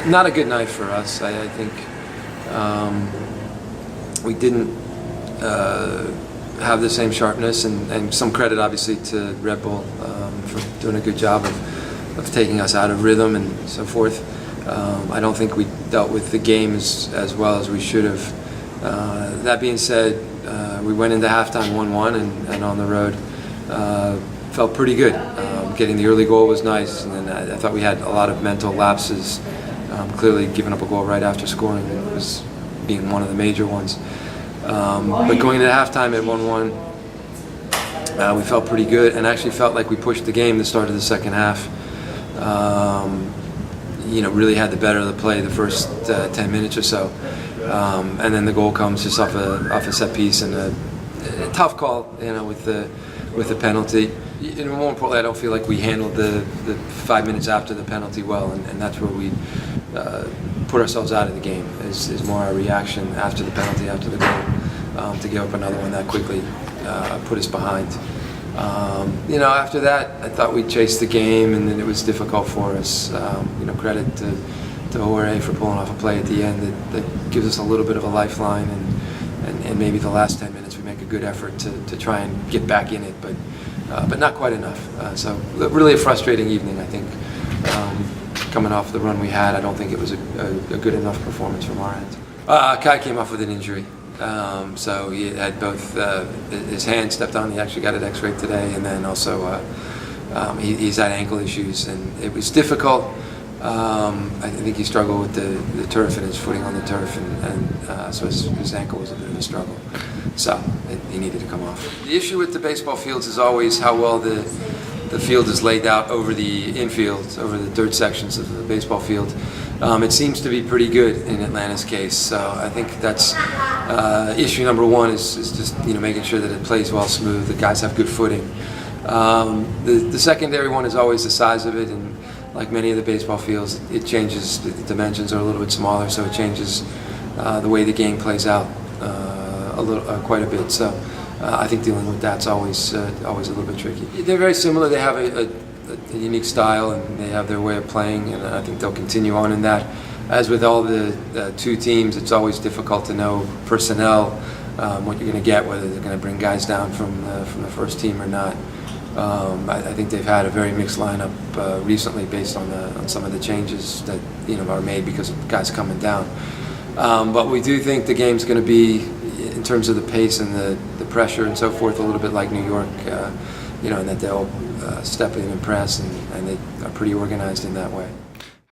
not a good night for us. I think we didn't have the same sharpness, and some credit obviously to Red Bull for doing a good job of taking us out of rhythm and so forth. I don't think we dealt with the game as well as we should have. That being said, we went into halftime 1-1 and on the road felt pretty good. Getting the early goal was nice, and then I thought we had a lot of mental lapses. Clearly giving up a goal right after scoring was being one of the major ones. But going into halftime at 1-1, we felt pretty good, and actually felt like we pushed the game the start of the second half. Really had the better of the play the first 10 minutes or so. And then the goal comes just off a set piece, and a tough call, with the penalty. And more importantly, I don't feel like we handled the 5 minutes after the penalty well, and that's where we put ourselves out of the game. Is more our reaction after the penalty, after the goal, to give up another one that quickly put us behind. After that, I thought we chased the game, and then it was difficult for us. Credit to Jorge for pulling off a play at the end that gives us a little bit of a lifeline, and maybe the last 10 minutes we make a good effort to try and get back in it, but not quite enough. So really a frustrating evening, I think. Coming off the run we had, I don't think it was a good enough performance from our end. Kai came off with an injury. So he had both his hand stepped on. He actually got it x-rayed today, and then also he's had ankle issues, and it was difficult. I think he struggled with the turf and his footing on the turf, and so his ankle was a bit of a struggle. So he needed to come off. The issue with the baseball fields is always how well the field is laid out over the infield, over the dirt sections of the baseball field. It seems to be pretty good in Atlanta's case, so I think that's issue number one is just making sure that it plays well, smooth, the guys have good footing. The secondary one is always the size of it, and like many of the baseball fields, it changes. The dimensions are a little bit smaller, so it changes the way the game plays out quite a bit. So I think dealing with that's always a little bit tricky. They're very similar. They have a unique style, and they have their way of playing, and I think they'll continue on in that. As with all the two teams, it's always difficult to know personnel, what you're going to get, whether they're going to bring guys down from the first team or not. I think they've had a very mixed lineup recently, based on some of the changes that are made because of guys coming down. But we do think the game's going to be, in terms of the pace and the pressure and so forth, a little bit like New York. And that they'll step in and press, and they are pretty organized in that way.